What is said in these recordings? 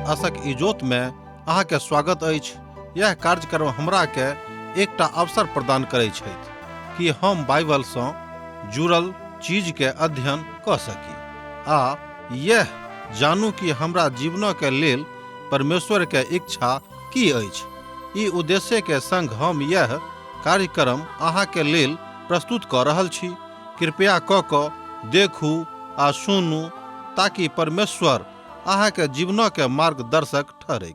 आशक इजोत में अहाँ के स्वागत अछि। यह कार्यक्रम हमरा के एकटा अवसर प्रदान करैत छथि कि हम बाइबल से जुड़ल चीज के अध्ययन क सकी आ यह जानू कि हमरा जीवन के लेल परमेश्वर के इच्छा की अछि। ई उद्देश्य के संग हम यह कार्यक्रम अहाँ के लेल प्रस्तुत क रहल छी। कृपया क देखू आ सुनू ताकि परमेश्वर अहाँ के जीवन के मार्गदर्शक ठहरे।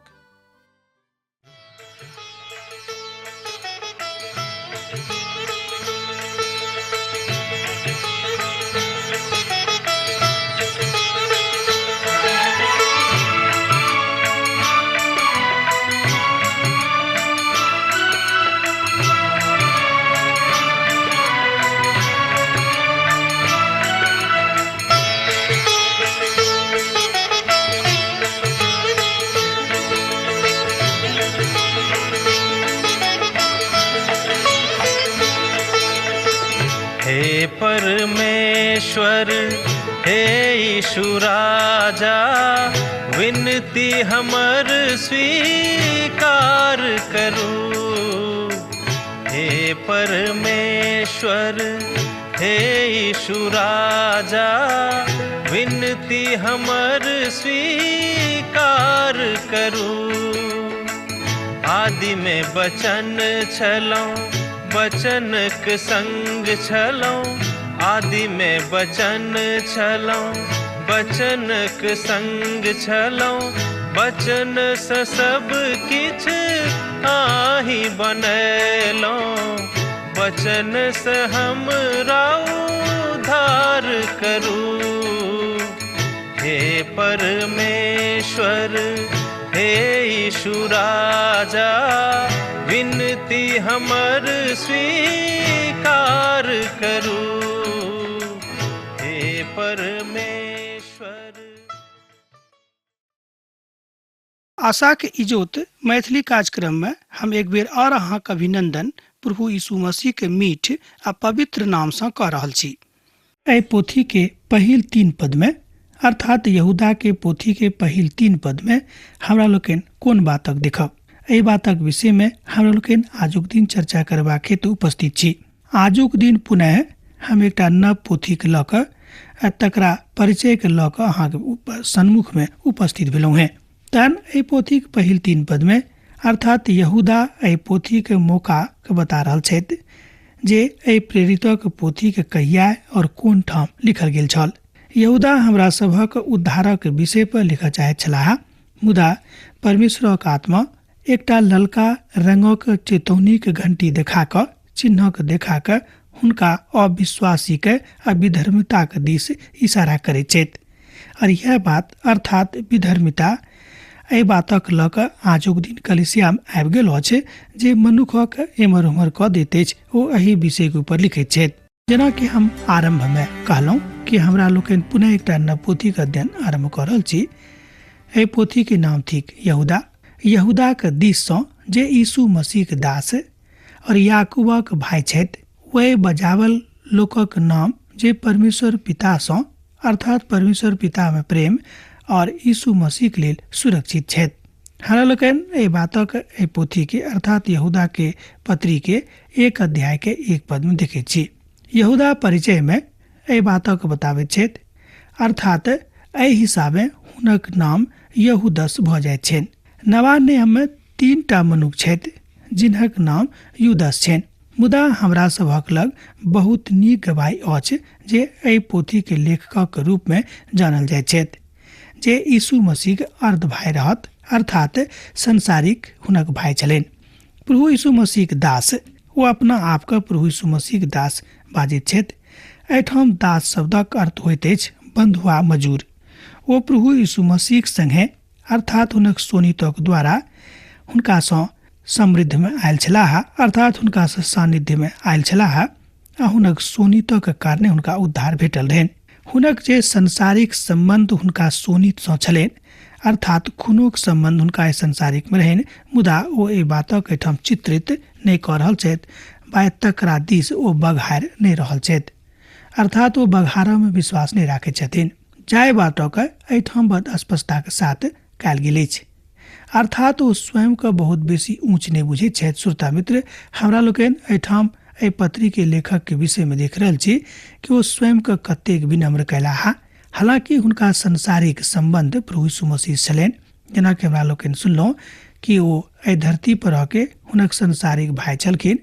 हे परमेश्वर हे यीशु राजा, विनती हमर स्वीकार करू। हे परमेश्वर हे यीशु राजा, विनती हमर स्वीकार करू। आदि में वचन छलौं, वचनक संग छलौं। आदि में वचन छलौं, वचनक संग छलौं। वचन से सब किछ आहि बनैलौं। वचन से हमरा उद्धार करू। हे परमेश्वर हे यीशु राजा, विनती हमर स्वीकार करू। हे परमेश्वर। आशा के इजोत मैथिली कार्यक्रम में हम एक बेर और अहाँक अभिनंदन प्रभु यीशु मसीह के मीठ आ पवित्र नाम से कह रहल छी। एहि पोथी के पहिल 3 पद में अर्थात यहूदा के पोथी के पहिल 3 पद में हमरा लोकन कोन बातक देखब, एहि बातक विषय में हमरा लोकन आजुक दिन चर्चा करबाक हेतु उपस्थित छी। आजुक दिन पुनः हम एकटा नव पोथी के लऽ कऽ तकरा परिचय के लऽ कऽ अहाँके सन्मुख में उपस्थित भेलहुँ हैं। तहन एहि पोथी के पहिल 3 पद में अर्थात यहूदा एहि पोथी के मौका के बता रहल छथि जे एहि प्रेरितक पोथी के कहिया और कोन ठाम लिखल गेल छल। यहूदा हमरा सभक उद्धारक विषय पर लिखऽ चाहैत छलाह, मुदा परमेश्वरक आत्मा एकटा ललका रंगक चेतौनीक घंटी देखा कऽ चिन्हक देखा कऽ हुनका अविश्वासी के आ विधर्मिता के दिस इशारा करैत छथि। और यह बात अर्थात विधर्मिता एहि बातक लऽ कऽ आजुक दिन कलिसिया में आबि गेल अछि जे मनुखक एमहर उमहर कऽ दैत अछि। ओ एहि विषय के ऊपर लिखैत छथि। जेना कि हम आरंभ में कहलहुँ कि हमरा लोकन पुनः एकटा नव पोथी के अध्ययन आरंभ कऽ रहल छी। एहि पोथी के नाम थिक यहूदा। यहूदा के दिस सँ जे यीशु मसीह के दास और याकूबक भाई छथि, वह बजावल लोकक नाम जे परमेश्वर पिता सँ अर्थात परमेश्वर पिता में प्रेम और यीशु मसीह के लेल सुरक्षित छथि। हमरा लोकन एहि बातक एहि पोथी के अर्थात यहूदा के पत्री के 1 अध्याय के 1 पद में देखैत छी। यहूदा परिचय में एहि बातक बताबैत छथि, अर्थात एहि हिसाबे हुनक नाम यहूदस भऽ जाइत छनि। नवा नियम में 3 टा मनुख छथि जिनहक नाम यूदस छनि, मुदा हमरा सभक लग बहुत नीक गवाही अछि जे एहि पोथी के लेखकक रूप में जानल जाइत छथि, जे यीशु मसीह के अर्ध भाई रहत, अर्थात संसारिक हुनक भाई छलनि। प्रभु यीशु मसीह के दास वो अपना आप का प्रभु यीशु मसीह के दास बाजैत छथि। एहिठाम दास शब्दक अर्थ होइत अछि बंधुआ मजूर। वो प्रभु यीशु मसीह संगे अर्थात हुनक सोनीतक द्वारा हुनका सँ समृद्धि में आयल छलाह, अर्थात हुनका सँ सानिध्य में आयल छलाह आ हुनक सोनीतक कारणे हुनका उद्धार भेटल रहनि। हुनक जे संसारिक संबंध हुनका सोनीत सँ छलनि, अर्थात खूनोक संबंध हुनका एहि संसारिक में रहनि, मुदा ओ एहि बातक एहिठाम चित्रित नहि कऽ रहल छथि, बा तकरा दिस ओ बघारि नहि रहल छथि, अर्थात ओ बघारा में विश्वास नहि राखैत छथिन। जाय बातक एहिठाम बड़ स्पष्टता के साथ कयल गेल अछि। अर्थात ओ स्वयं के बहुत बेसी ऊंच नहि बुझैत छथि। श्रोता मित्र, हमरा लोकनि एहिठाम एहि पत्री के लेखक के विषय में देख रहल छी कि ओ स्वयं के कतेक विनम्र कयलाहा। हालांकि हुनका संसारिक संबंध प्रभु यीशु मसीह छलनि, जेना कि हमरा लोकनि सुनलहुँ कि ओ एहि धरती पर आके हुनक संसारिक भाई छलखिन।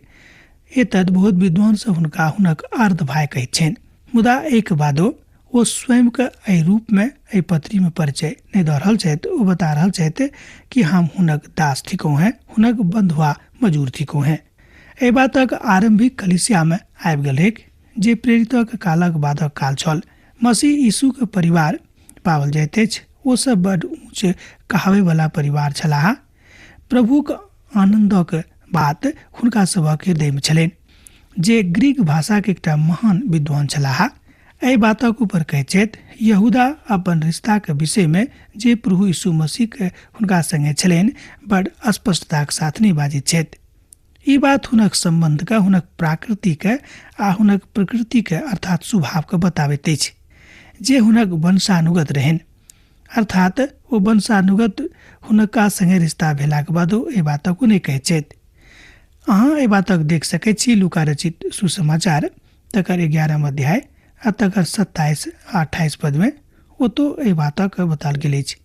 एतद बहुत विद्वान सब हुनका हुनक अर्ध भाई कहैत छनि। मुदा एक बादो ओ स्वयं के एहि रूप में एहि पत्री में परिचय नहीं दऽ रहल छथि। ओ बता रहल छथि कि हम हुनक दास थिको हैं, हुनक बंधुआ मजूर थिको हैं। एहि बातक आरंभिक कलीसिया में आबि गेल एक जे प्रेरितक कालक बादक काल छल। मसीह यीशु के परिवार पावल जाइत अछि। ओ सब बड़ ऊंच कहावे वाला परिवार छलाह। प्रभुक आनंदक बात हुनका सभक हृदय में छलनि, जे ग्रीक भाषा के एकटा महान विद्वान छलाह। एहि बातक ऊपर कहैत छथि, यहूदा अपन रिश्ता के विषय में जे प्रभु यीशु मसीह के हुनका संगे छलनि बड़ स्पष्टता के साथ नहीं बाजैत छथि। ई बात हुनक संबंध के, हुनक प्राकृति के आ हुनक प्रकृति के अर्थात स्वभाव के बताबैत अछि, जे हुनक वंशानुगत रहनि। अर्थात ओ वंशानुगत हुनका संगे रिश्ता भेलाक बादो एहि बातक नहीं कहैत छथि। अहाँ एहि बातक देख सकैत छी लूका रचित सुसमाचार तकर 11 अध्याय आ तकर 27-28 पद में ओतो एहि बातक बताल गेल अछि।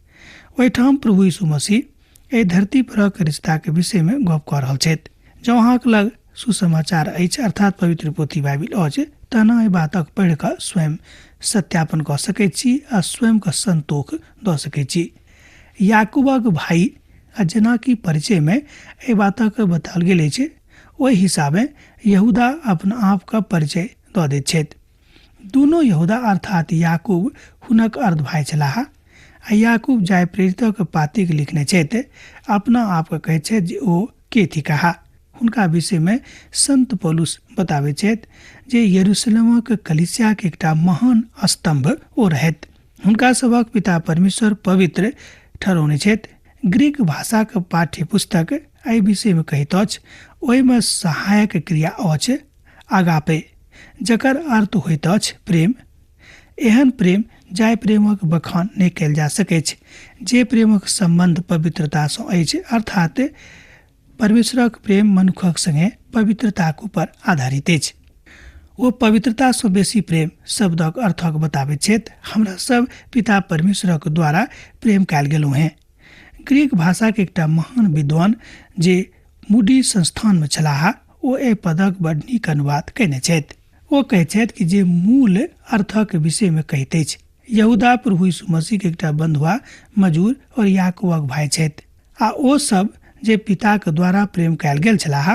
ओहिठाम प्रभु यीशु मसीह एहि धरती परक रिश्ता के विषय में गप कऽ रहल छथि। जँ अहाँक लग सुसमाचार अछि अर्थात पवित्र पोथी बाइबिल अछि, तहन एहि बातक पढ़ि कऽ स्वयं सत्यापन कऽ सकैत छी आ स्वयं के संतोष दऽ सकैत छी। याकूबक भाई आ जेना कि परिचय में एहि बातक बताल गेल अछि, ओहि हिसाबे यहूदा अपना आप का परिचय दऽ दैत छथि। दुनू यहूदा अर्थात याकूब हुनक अर्ध भाई छलाह। आ याकूब जाय प्रेरितक पाती के लिखने छथि, अपना आप के कहैत छथि जे ओ के थिकाह। हुनका विषय में संत पौलुस बताबैत छथि जे यरूशलेमक कलीसिया के एकटा महान स्तंभ ओ रहथि। हुनका सभक पिता परमेश्वर पवित्र ठहरौने छथि। ग्रीक भाषा के पाठ्य पुस्तक एहि विषय में कहैत अछि, ओहि में सहायक क्रिया अछि आगापे, जकर अर्थ होइत अछि प्रेम। एहन प्रेम जाय प्रेमक बखान नहीं कयल जा सकैत, जे प्रेमक संबंध पवित्रता सँ अछि। अर्थात परमेश्वरक प्रेम मनुखक संगे पवित्रताक ऊपर आधारित अछि। ओ पवित्रता सँ बेसी प्रेम शब्दक अर्थक बताबैत छथि। हमरा सब पिता परमेश्वरक द्वारा प्रेम कयल गेलहुँ हैं। ग्रीक भाषा के एकटा महान विद्वान जे मूडी संस्थान में छलाह, ओ एहि पदक बड़ नीक अनुवाद कयने छथि। ओ कहैत छथि कि जे मूल अर्थक विषय में कहैत अछि, यहूदा प्रभु यीशु मसीह के एकटा बंधुआ मजूर और याकूबक भाई छथि। आ ओ सब जे पिता के द्वारा प्रेम कयल गेल छलाह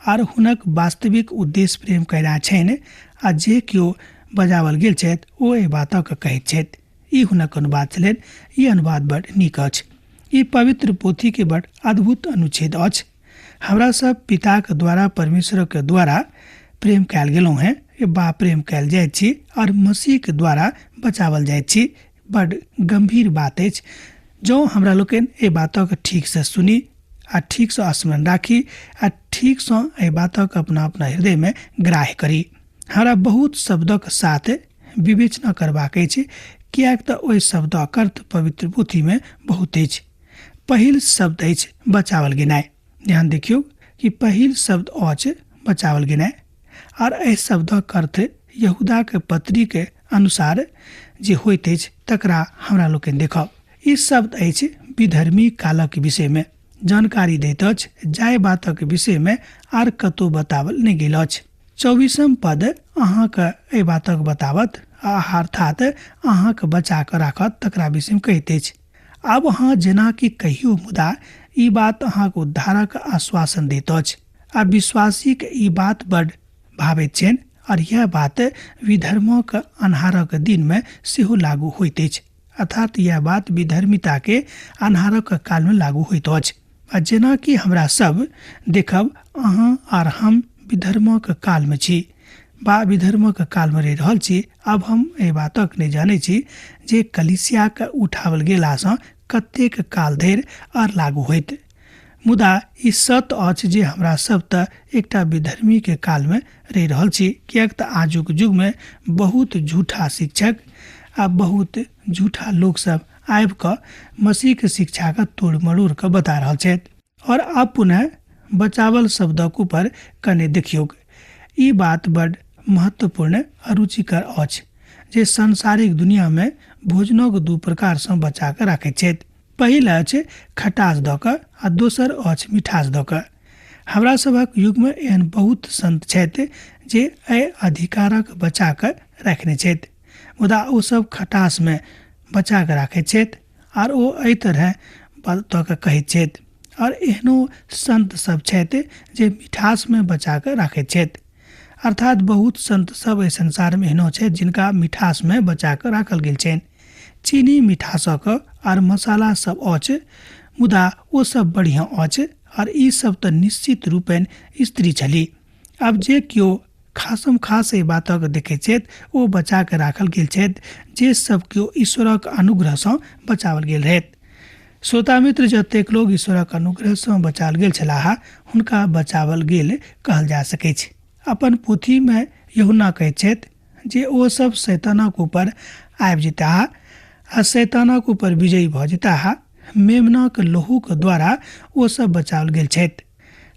आर हुनक वास्तविक उद्देश्य प्रेम कयला छनि, आ जे केओ बजावल गेल छथि ओ एहि बातक कहैत छथि। ई हुनक अनुवाद छलनि। ई अनुवाद बड़ नीक अछि। ई पवित्र पोथी के बड़ अद्भुत अनुच्छेद अछि। हमरा सब पिता के द्वारा परमेश्वर के द्वारा प्रेम कयल गेलहुँ हैं, बा प्रेम कयल जाइत छी और मसीह के द्वारा बचावल जाइत छी। बड़ गंभीर बात अछि। जँ हमरा लोकनि एहि बातक ठीक से सुनी आ ठीक से स्मरण राखी आ ठीक से एहि बातक अपना अपना हृदय में ग्राह्य करी। हमरा बहुत शब्दक साथ विवेचना करबाक अछि, कियाक तऽ ओहि शब्दक अर्थ पवित्र पोथी में बहुत अछि। पहिल शब्द अछि बचावल गेनाइ। ध्यान देखियौ कि पहिल शब्द अछि बचावल गेनाइ, और एहि शब्दक अर्थ यहूदा के पत्री के अनुसार जे होइत अछि तकरा हमरा लोकनि देखब। ई शब्द अछि विधर्मी कालक विषय में जानकारी दैत अछि, जाय बातक विषय में आर कतौ बतावल नहीं गेल अछि। 24 पद अहाँके एहि बातक बतावत, अर्थात अहाँके बचा कऽ राखत तकरा विषय में कहैत अछि। आब अहाँ जेना कि कहियो, मुदा ई बात अहाँके उद्धारक आश्वासन दैत अछि आ विश्वासी के ई बात बड़ भावैत छनि, और यह बात विधर्मक अन्हारक दिन में सेहो लागू होइत अछि। अर्थात यह बात विधर्मिता के अन्हारक काल में लागू होइत अछि। आ जेना कि हमरा सब देखब अहाँ आर हम विधर्मक काल में छी, बा विधर्मक काल में रहि रहल छी। अब हम एहि बातक नहीं जानै छी जे कलीसिया के उठावल गेला सँ कतेक काल धरि आर लागू होइत। मुदा ई सत्य अछि जे हमरा सब तऽ एकटा विधर्मी के काल में रहि रहल छी, कियाक तऽ आजुक युग में बहुत झूठा शिक्षक आ बहुत झूठा लोग सब आबि कऽ मसीह के शिक्षा के तोड़ मरोड़ कऽ बता रहल छथि। और अब पुनः बचावल शब्दक ऊपर कने देखियौ, ई बात बड़ महत्वपूर्ण आ रुचिकर अछि जे सांसारिक दुनिया में भोजनक दू प्रकार सँ बचा कऽ राखैत छथि। पहिल अछि खटास दऽ कऽ आ दोसर अछि मिठास दऽ कऽ। हमरा सभक युग में एहन बहुत संत छथि जे एहि अधिकारक बचा कऽ रखने छथि, मुदा ओ सब खटास में बचा कऽ राखैत छथि आर ओ एहि तरह दऽ कऽ कहैत छथि। और एहनो संत सब छथि जे मिठास में बचा कऽ राखैत छथि। अर्थात बहुत संत सब एहि संसार में एहनो छथि जिनका मिठास में बचा कऽ राखल गेल छनि। चीनी मिठासक और मसाला सब अछि, मुदा ओ सब बढ़िया अछि और ई सब तऽ निश्चित रूपेण स्त्री छली। अब जे कियो खासम खास एहि बातक देखैत छथि ओ बचा कऽ राखल गेल छथि जे सब कियो ईश्वरक अनुग्रह सँ बचावल गेल रहथि। श्रोता मित्र, जतेक लोग ईश्वरक अनुग्रह सँ बचाल गेल छलाह हुनका बचावल गेल कहल जा सकैत छै। अपन पोथी में यूहन्ना कहैत छथि जे ओ सब शैतानक ऊपर आबि जेताह आ शैतानक ऊपर विजयी भऽ जेताह। मेमनाक लहूक द्वारा ओ सब बचाओल गेल छथि।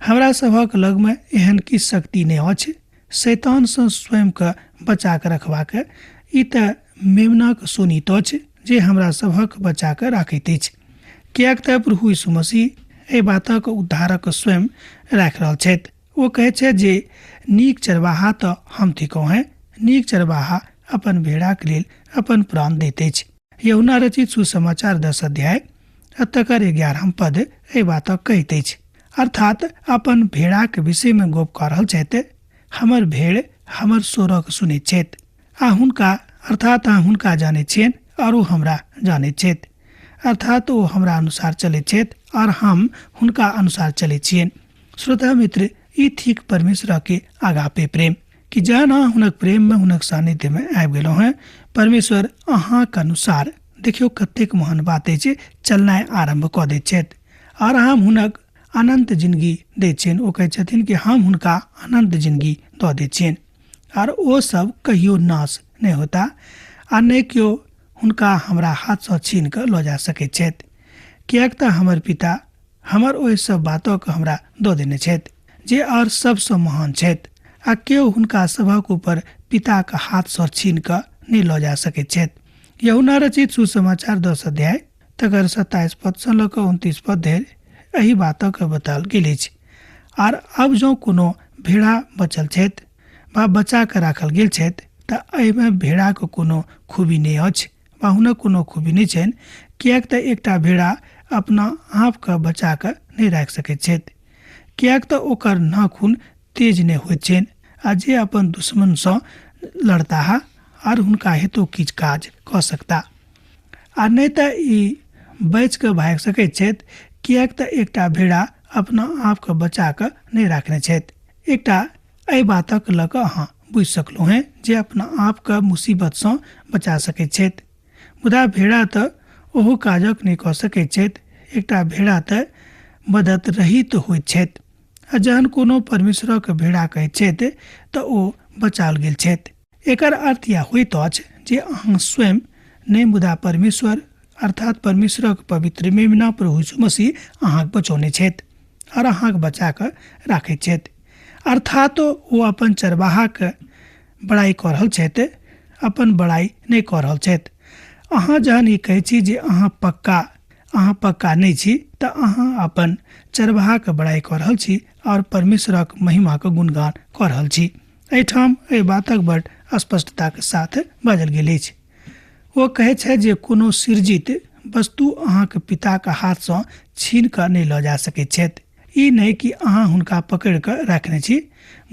हमरा सभक लग में एहन की शक्ति नहि अछि शैतान सँ स्वयं के बचा कऽ रखबाक। ई तऽ मेमनाक सोनीत अछि जे हमरा सभक बचा कऽ राखैत अछि। कियाक तऽ प्रभु यीशु मसीह एहि बातक उद्धारक स्वयं राखि रहल छथि। ओ कहैत छथि जे नीक चरवाहा तऽ हम थिकहुँ हैं, नीक चरवाहा अपन भेड़ाक लेल अपन प्राण दैत अछि। यूहन्ना रचित सुसमाचार 10 अध्याय तकर 11 पद एहि बातक कहैत अछि। अर्थात अपन भेड़ाक विषय में गप कऽ रहल छथि। हमर भेड़ हमर स्वरक सुनैत छथि आ हुनका अर्थात हुनका जानैत छियनि और ओ हमरा जानैत छथि। अर्थात ओ हमरा अनुसार चलैत छथि और हम हुनका अनुसार चलैत छियनि। श्रोता मित्र, ई थिक परमेश्वर के आगापे प्रेम कि जहन अहाँ हुनक प्रेम में हुनक सानिध्य में आबि गेलहुँ हैं, परमेश्वर अहाँक अनुसार देखियौ कतेक महान बात अछि चलनाइ आरंभ कऽ दैत छथि और हम हुनक अनंत जिंदगी दैत छियनि। ओ कहैत छथिन कि हम हुनका अनंत जिंदगी दऽ दैत छियनि और ओ सब कहियो नाश नहि होता आ नहि केओ हुनका हमरा हाथ सँ छीन कऽ लऽ जा सकैत छथि। कियाक तऽ हमर पिता हमर ओहि सब बातक हमरा दऽ देने छथि जे और सबसँ महान छथि आ केओ हुनका सभक ऊपर पिताक हाथ सँ छीन कऽ नहि लऽ जा सकैत छथि। यूहन्ना रचित सुसमाचार 10 अध्याय तकर 27 पद सँ लऽ कऽ 29 पद धरि एहि बातक बताओल गेल अछि। आर अब जँ कोनो भेड़ा बचल छथि वा बचा कऽ राखल गेल छथि तऽ एहिमे भेड़ाक कोनो खूबी नहि अछि वा हुनक कोनो खूबी नहि छनि। कियाक तऽ एकटा भेड़ा अपना आप के बचा कऽ नहि राखि सकैत छथि, कियाक तऽ ओकर नाखून तेज नहि होइत छनि आ जे अपन दुश्मन सँ लड़ताह और हुनका हेतु किछु काज कऽ सकता आ नहि तऽ ई बचि कऽ भागि सकैत छथि। कियाक तऽ एकटा भेड़ा अपना आप के बचा कऽ नहि राखने छथि। एकटा एहि बातक लऽ कऽ अहाँ बुझि सकलहुँ हैं जे अपना आप के मुसीबत सँ बचा सकैत छथि, मुदा भेड़ा तऽ ओहो काजक नहि कऽ सकैत छथि। एकटा भेड़ा तऽ मदद रहित होइत छथि आ जहन कोनो परमेश्वरक भेड़ा कहैत छथि तऽ ओ बचाओल गेल छथि। एकर अर्थ यह होइत अछि जे अहाँ स्वयं नहि, मुदा परमेश्वर अर्थात परमेश्वरक पवित्र मेमना प्रभु यीशु मसीह अहाँके बचौने छथि और अहाँके बचा कऽ राखैत छथि। अर्थात ओ अपन चरवाहाक बड़ाई कऽ रहल छथि, अपन बड़ाई नहि कऽ रहल छथि। अहाँ जहन ई कहै छी जे अहाँ पक्का नहि छी तऽ अहाँ अपन चरवाहाक बड़ाई कऽ रहल छी और परमेश्वरक महिमाक गुणगान कऽ रहल छी। एहिठाम एहि बातक बड़ स्पष्टता के साथ बाजल गेल अछि। ओ कहैत छै जे कोनो सृजित वस्तु अहाँके पिताक हाथ सँ छीन कऽ नहि लऽ जा सकैत छथि। ई नहि कि अहाँ हुनका पकड़ि कऽ राखने छी,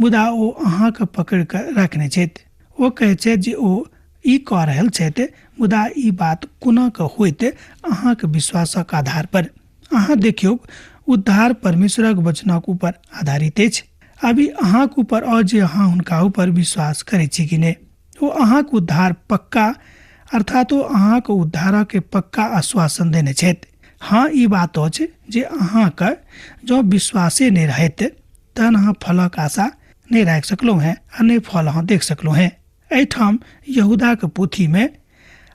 मुदा ओ अहाँके पकड़ि कऽ राखने छथि। ओ कहैत छै जे ओ ई कऽ रहल छथि, मुदा ई बात कोना कऽ होइत अहाँके विश्वासक आधार पर। अहाँ देखियौ, उद्धार परमेश्वरक वचनक ऊपर आधारित अछि। अभी अहाँके ऊपर और जे अहाँ हुनका ऊपर विश्वास करैत छी कि नहि। ओ अहाँके उद्धार पक्का अर्थात ओ अहाँके उद्धारक पक्का आश्वासन देने छथि। हाँ, ई बात अछि जे अहाँके जँ विश्वासे नहि रहत तहन अहाँ फलक आशा नहि राखि सकलहुँ हैं आ नहि फल अहाँ देख सकलहुँ हैं। एहिठाम यहूदाक पोथी में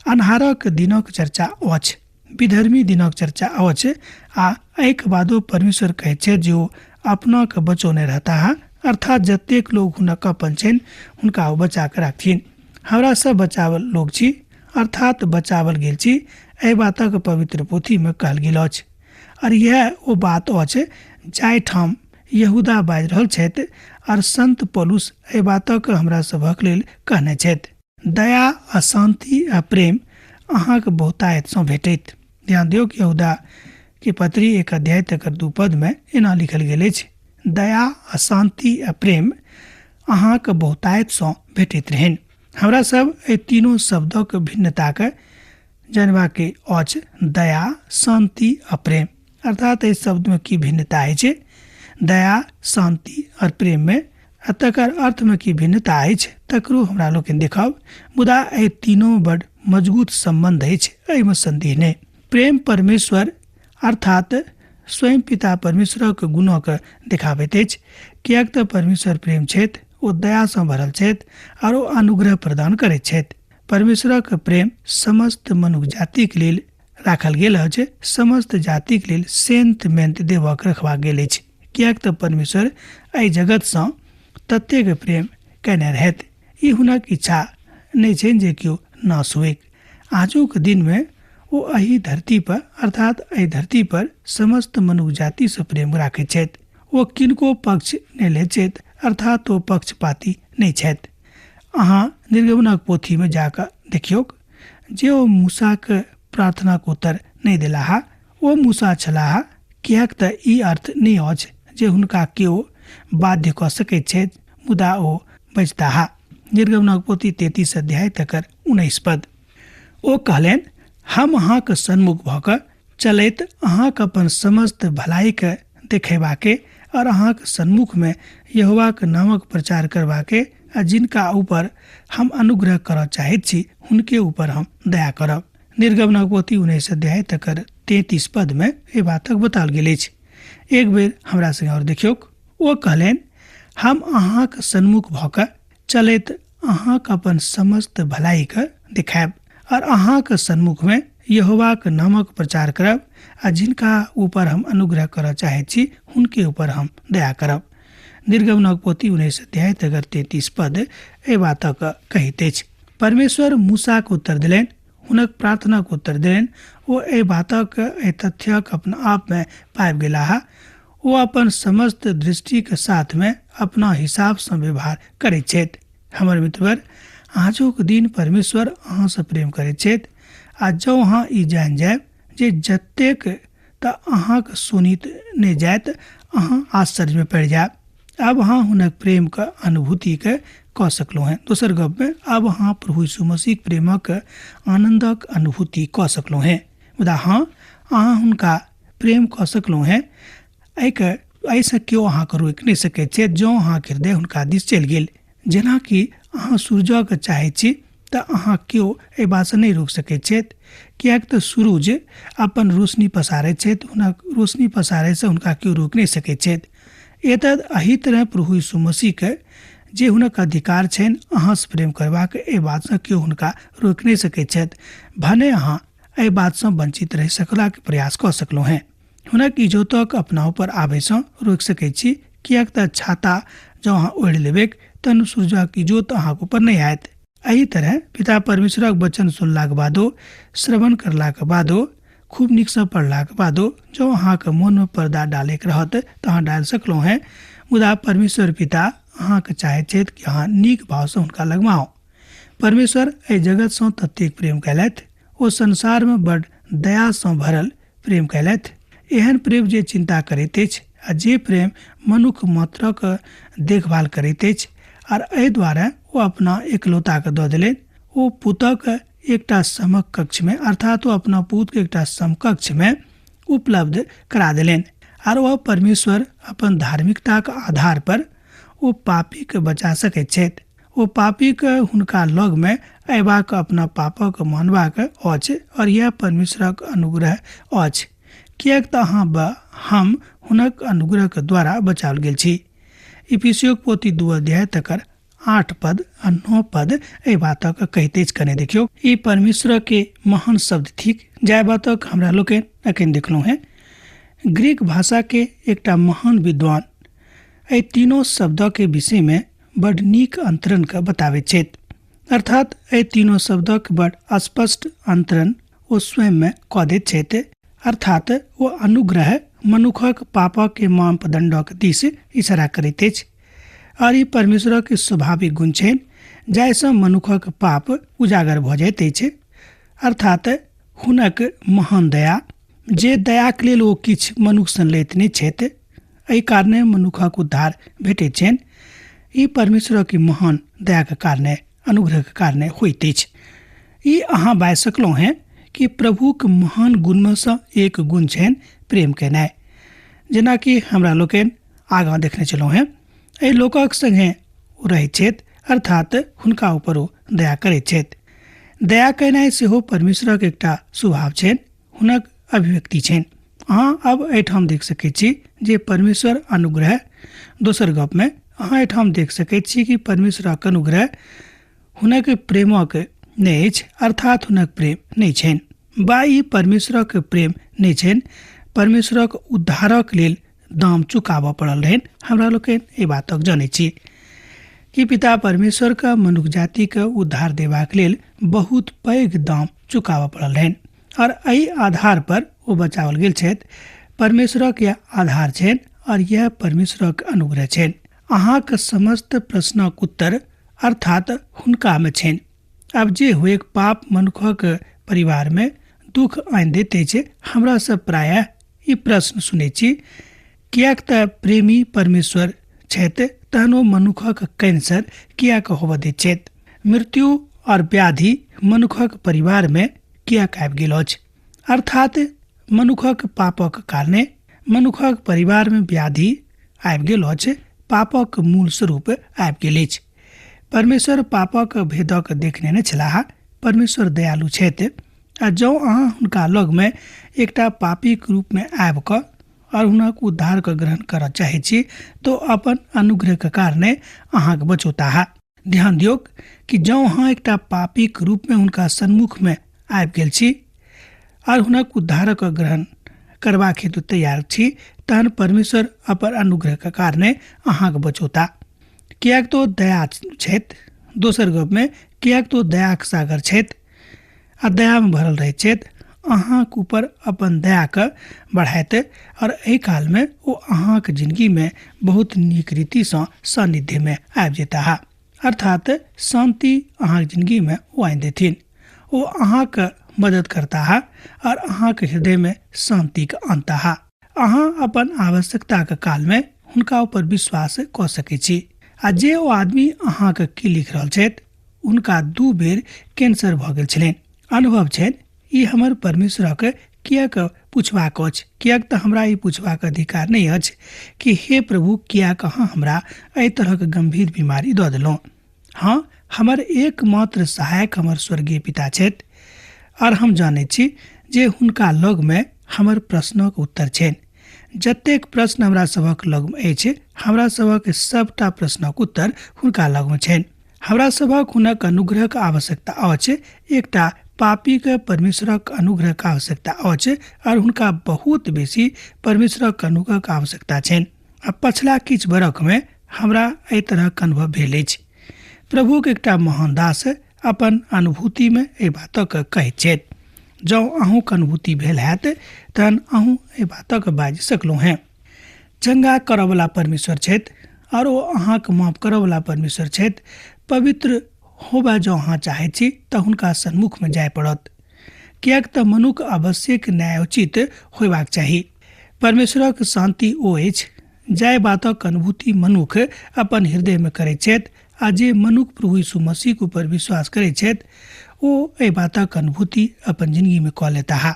अन्हारक दिनक चर्चा अछि। विधर्मी दिनक चर्चा आवे छै आ एहिके बादो परमेश्वर कहै छै जे ओ अपना के बचौने रहता है, अर्थात जतेक लोग हुनक अपन छनि हुनका ओ बचा के राखथिन। हमरा सब बचावल लोग छी, अर्थात बचावल गेल छी, एहि बातक पवित्र पोथी में कहल गेल अछि। और यह ओ बात अछि जाहि ठाम यहूदा बाजि रहल छथि और संत पौलुस एहि बातक हमरा सभक लेल कहने छथि। दया आ शांति आ प्रेम अहाँके बहुतायत सँ भेटैत। ध्यान दियौ कि यहूदा के पत्री 1 अध्याय तकर 2 पद में एना लिखल गेल अछि, दया आ शांति आ प्रेम अहाँके बहुतायत सँ भेटैत रहनि। हमरा सब एहि तीनों शब्दक भिन्नता के जानबा के अछि। दया, शांति आ प्रेम, अर्थात एहि शब्द में की भिन्नता अछि, दया, शांति और प्रेम में, तकर अर्थ में की भिन्नता अछि तकरो हमरा लोकनि देखब। मुदा एहि तीनों बड़ मजबूत संबंध अछि, एहिमे संदेह नहि। प्रेम परमेश्वर अर्थात स्वयं पिता परमेश्वरक गुणक देखाबैत अछि, कियाक तऽ परमेश्वर प्रेम छथि, ओ दया सँ भरल छथि और ओ अनुग्रह प्रदान करैत छथि। परमेश्वरक प्रेम समस्त मनुष्य जातिक लेल राखल गेल अछि, समस्त जातिक लेल सेंत मेंत देवक रखबा गेल अछि, कियाक तऽ परमेश्वर एहि जगत सँ ततेक प्रेम कयने रहथि। ई हुनक इच्छा नहि छनि जे केओ नाश हुए। आजुक दिन में ओ एहि धरती पर अर्थात एहि धरती पर समस्त मनुष्य जाति से प्रेम राखैत छथि। ओ किनको पक्ष नहि लैत छथि, अर्थात ओ पक्षपाती नहि छथि। अहाँ निर्गमनक पोथी में जाकर देखियौ जे ओ मूसाक प्रार्थनाक उत्तर नहि देलाह, ओ मूसा छलाह, कियाक तऽ ई अर्थ नहि अछि जे हुनका केओ बाध्य कऽ सकैत छथि, मुदा ओ बचताह। निर्गमनक पोथी 33 अध्याय तकर 19 पद। ओ कहलनि, हम अहाँके सन्मुख भऽ कऽ चलैत अहाँके अपन समस्त भलाई के देखेबाके और अहाँके सन्मुख में यहोवाक नामक प्रचार करबाके आ जिनका ऊपर हम अनुग्रह करऽ चाहैत छी हुनके ऊपर हम दया करब। निर्गमनक पोथी 19 अध्याय तकर 33 पद में एहि बातक बताओल गेल अछि। एक बेर हमरा संगे और देखियौ। ओ कहलनि, हम अहाँके सन्मुख भऽ कऽ चलैत अहाँके अपन समस्त भलाई के देखायब और अहाँके सन्मुख में यहोवाक नामक प्रचार करब आ जिनका ऊपर हम अनुग्रह करऽ चाहैत छी हुनके ऊपर हम दया करब। निर्गमनक पोथी 19 अध्याय तकर 33 पद एहि बातक कहैत अछि। परमेश्वर मूसाक उत्तर दिलनि, हुनक प्रार्थनाक उत्तर दिलनि। ओ एहि बातक एहि तथ्यक अपना आप में पाबि गेलाह। ओ अपन समस्त दृष्टि के साथ में अपना हिसाब से व्यवहार करैत छथि। हमर मित्रवर, आजुक दिन परमेश्वर अहाँ से प्रेम करैत छथि आ जँ अहाँ ई जानि जायब जे जतेक तऽ अहाँके सुनित नहि जायत, अहाँ आश्चर्य में पड़ि जायब। अब अहाँ हुनक प्रेम के अनुभूति के कऽ सकलहुँ हैं। दोसर गप में अब अहाँ प्रभु यीशु मसीह प्रेमक आनंदक अनुभूति कऽ सकलहुँ हैं। मुदा हाँ, अहाँ हुनका प्रेम कऽ सकलहुँ हैं। एहिसँ केओ अहाँके रोकि नहि सकैत छै जँ अहाँके हृदय हुनका दिस चलि गेल। जेनाकि अहाँ सूरजक चाहैत छी तऽ अहाँ केओ एहि बातसँ नहि रोकि सकैत छथि, कियाक तऽ सूरज अपन रोशनी पसारैत छथि, हुनक रोशनी पसारैसँ हुनका केओ रोकि नहि सकैत छथि। एतद एही तरह प्रभु यीशु मसीह के जे हुनक अधिकार छनि अहाँसँ प्रेम करबाक, एहि बातसँ केओ हुनका रोकि नहि सकैत छथि। भने अहाँ एहि बातसँ वंचित रहि सकलाक प्रयास कऽ सकलहुँ हैं। हुनक इजोतक अपना ऊपर आबैसँ रोकि सकैत छी, कियाक तऽ छाता जँ अहाँ ओढ़ि लेबै तहन सूरजक इजोत अहाँके ऊपर नहि आयत। एही तरह पिता परमेश्वरक वचन सुनलाक बादो, श्रवण करलाक बादो, खूब नीकसँ पढ़लाक बादो जँ अहाँके मोन में पर्दा डालैके रहत तऽ अहाँ डालि सकलहुँ हैं। मुदा परमेश्वर पिता अहाँके चाहैत छथि कि अहाँ नीक भावसँ हुनका लगमे आउ। परमेश्वर एहि जगतसँ ततेक प्रेम कयलथि, ओ संसार में बड़ दयासँ भरल प्रेम कयलथि। एहन प्रेम जे चिंता करैत अछि आ जे प्रेम मनुख मात्रक देखभाल करैत अछि, और एहि द्वारा ओ अपना एकलौता के दऽ देलनि। ओ पुतक एकटा समकक्ष में अर्थात ओ अपना पुत्र के एकटा समकक्ष में उपलब्ध करा देलनि। और वह परमेश्वर अपन धार्मिकता के आधार पर ओ पापी के बचा सकैत छथि। ओ पापी के हुनका लग में अयबाक अपना पापक मानबाक अछि, और यह परमेश्वरक अनुग्रह अछि, कियाक तऽ हम हुनक अनुग्रह के द्वारा बचाओल गेल छी। इफिसियोक पोथी 2 अध्याय तकर 8 पद और 9 पद ए बातक कहतेज कने देखियो। ई परमेश्वर के महान शब्द थिक जाय बातक हमरा लोग अखन देखलो है। ग्रीक भाषा के एकटा महान विद्वान ए तीनों शब्द के विषय में बड़ नीक अंतरण का बतावे छेत। अर्थात ए तीनों शब्द के बड़ स्पष्ट अंतरण वो स्वयं में क दैत छेत। अर्थात वो अनुग्रह मनुखक पाप के मापदंडक दिस इशारा करैत अछि और ई परमेश्वर के स्वाभाविक गुण छनि जाहिसँ मनुखक पाप उजागर भ जाइत अछि। अर्थात हुनक महान दया जे दयाक लेल ओ किछु मनुख सन लैत नहि छथि, एहि कारणे मनुखक उद्धार भेटैत छनि। ई परमेश्वर के महान दया के कारणे अनुग्रह के कारणे होइत अछि। ई अहाँ बाजि सकलहुँ हैं कि प्रभुक महान गुणमे सँ एक गुण छनि प्रेम केनाइ। जेनाकि हमरा लोकनि आगाँ देखने छलहुँ हैं, एहि लोकक संगे ओ रहैत छथि, अर्थात हुनका ऊपर ओ दया करैत छथि। दया केनाइ सेहो परमेश्वरक एकटा स्वभाव छनि, हुनक अभिव्यक्ति छनि। अहाँ अब एहिठाम देख सकैत छी जे परमेश्वर अनुग्रह। दोसर गपमे अहाँ एहिठाम देख सकैत छी कि परमेश्वरक अनुग्रह हुनक प्रेमक नहि अछि, अर्थात हुनक प्रेम नहि छनि। बा ई परमेश्वरक प्रेम नहि छनि, परमेश्वरक उद्धारक लेल दाम चुकाबऽ पड़ल रहनि। हमरा लोकनि एहि बातक जनैत छी कि पिता परमेश्वर का मनुष्य जाति के उद्धार देबाक लेल बहुत पैघ दाम चुकाबऽ पड़ल रहनि और एहि आधार पर ओ बचाओल गेल छथि। परमेश्वरक यह आधार छनि और यह परमेश्वरक अनुग्रह छनि। अहाँक समस्त प्रश्नक उत्तर अर्थात हुनका में छनि। अब जे हुएक पाप मनुखक परिवार में दुख आनि दैत अछि, हमरा सब प्रायः ई प्रश्न सुनैत छी, कियाक त प्रेमी परमेश्वर छथि तहन ओ मनुखक कैंसर कियाक होबऽ दैत छथि? मृत्यु और व्याधि मनुखक परिवार में कियाक आबि गेल अछि? अर्थात मनुखक पापक कारणे मनुखक परिवार में व्याधि आबि गेल अछि, पापक मूल स्वरूप आबि गेल अछि। परमेश्वर पापक भेदक देखने नहि छलाह। परमेश्वर दयालु छथि आ जँ अहाँ हुनका लग में एकटा पापीक रूप में आबि कऽ और हुनक उद्धार के ग्रहण करऽ चाहै छी तो अपन अनुग्रह के कारणे अहाँके बचौताह। ध्यान दियौ कि जँ अहाँ एकटा पापीक रूप में हुनका सन्मुख में आबि गेल छी और हुनक उद्धारक ग्रहण करबाक हेतु तैयार छी, तहन परमेश्वर अपन अनुग्रह के कारणे अहाँके बचौता। कियाक तो दया छथि। दोसर गप में कियाक तो दयाक सागर छथि आ दया में भरल रहैत छथि। अहाँक ऊपर अपन दया के बढ़ाइत और एहि काल में ओ अहाँक जिंदगी में बहुत नीक रीति सँ सानिध्य में आबि जेताह, अर्थात शांति अहाँक जिंदगी में ओ आनि देथिन। ओ अहाँक मदद करताह और अहाँक हृदय में शांति के आनताह। अहाँ अपन आवश्यकता के काल में हुनका ऊपर विश्वास कऽ सकैत छी। आ जे ओ आदमी अहाँके की लिख रहल छथि, हुनका 2 बेर कैंसर भऽ गेल छलनि। अनुभव छनि ई हमर परमेश्वरक कियाक पुछबाक अछि, कियाक तऽ हमरा ई पुछबाक अधिकार नहि अछि कि हे प्रभु कियाक अहाँ हमरा एहि तरहक गंभीर बीमारी दऽ देलहुँ। हाँ, हमर एकमात्र सहायक हमर स्वर्गीय पिता छथि और हम जानैत छी जे हुनका लग में हमर प्रश्नक उत्तर छनि। जतेक प्रश्न हमरा सभक लग में अछि, हमरा सभक सबटा प्रश्नक उत्तर हुनका लग में छनि। हमरा सभक हुनक अनुग्रहक आवश्यकता अछि, एकटा पापी के परमेश्वरक अनुग्रह के आवश्यकता अछि और हुनका बहुत बेसी परमेश्वरक अनुग्रहक आवश्यकता छनि। आ पछिला किछु बरख में हमरा एहि तरहक अनुभव भेल अछि। प्रभुक एकटा महान दास अपन अनुभूति में एहि बातक कहैत छथि। जँ अहूँक अनुभूति भेल हैत तहन अहूँ एहि बातक बाजि सकलहुँ हैं। चंगा करऽ वाला परमेश्वर छथि और ओ अहाँके माफ करऽ वाला परमेश्वर छथि। पवित्र होबा जँ अहाँ चाहैत छी तऽ हुनका सन्मुख में जाय पड़त, कियाक तऽ मनुख आवश्यक न्यायोचित होयबाक चाही। परमेश्वरक शांति ओ अछि जाय बातक अनुभूति मनुख अपन हृदय में करैत छथि आ जे मनुख प्रभु यीशु मसीह के ऊपर विश्वास करैत छथि ओ एहि बातक अनुभूति अपन जिंदगी में कऽ लेताह।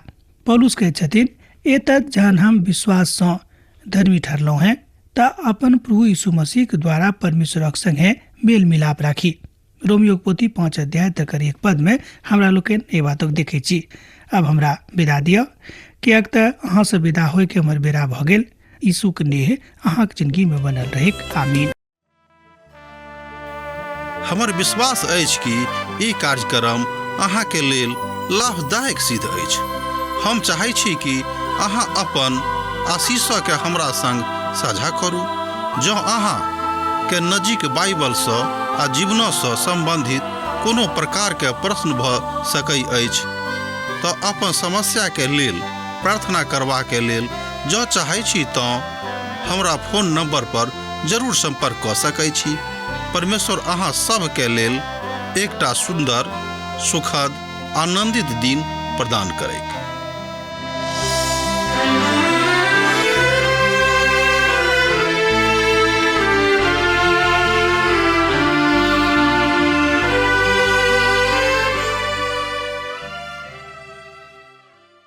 पौलुस कहैत छथिन, एतत् जहन हम विश्वास सँ धर्मी ठहरलहुँ हैं तऽ अपन प्रभु यीशु मसीह के द्वारा परमेश्वरक संगे मेल मिलाप राखी। रोमियो पोथी 5 अध्याय 1 पद में हमरा लोकनि एहि बातक देखै छी। अब हमरा विदा दिअ, कियाक तऽ अहाँ से विदा होय के हमर बेरा भऽ गेल। यीशु के नेह अहाँक जिंदगी में बनल रहैक। आमीन। हमर विश्वास अछि कि ई कार्यक्रम अहाँके लेल लाभदायक सिद्ध अछि। हम चाहै छी कि अहाँ अपन आशीषके हमरा संग साझा करू। जँ अहाँके नजीक बाइबलसँ आ जीवनसँ सम्बन्धित कोनो प्रकारके प्रश्न भऽ सकै अछि तऽ अपन समस्याके लेल प्रार्थना करबाके लेल जँ चाहै छी तऽ हमरा फोन नंबर पर जरूर संपर्क कऽ सकै छी। परमेश्वर अहाँ सबके लेल एकटा सुन्दर, सुखद, आनन्दित दिन प्रदान करैक।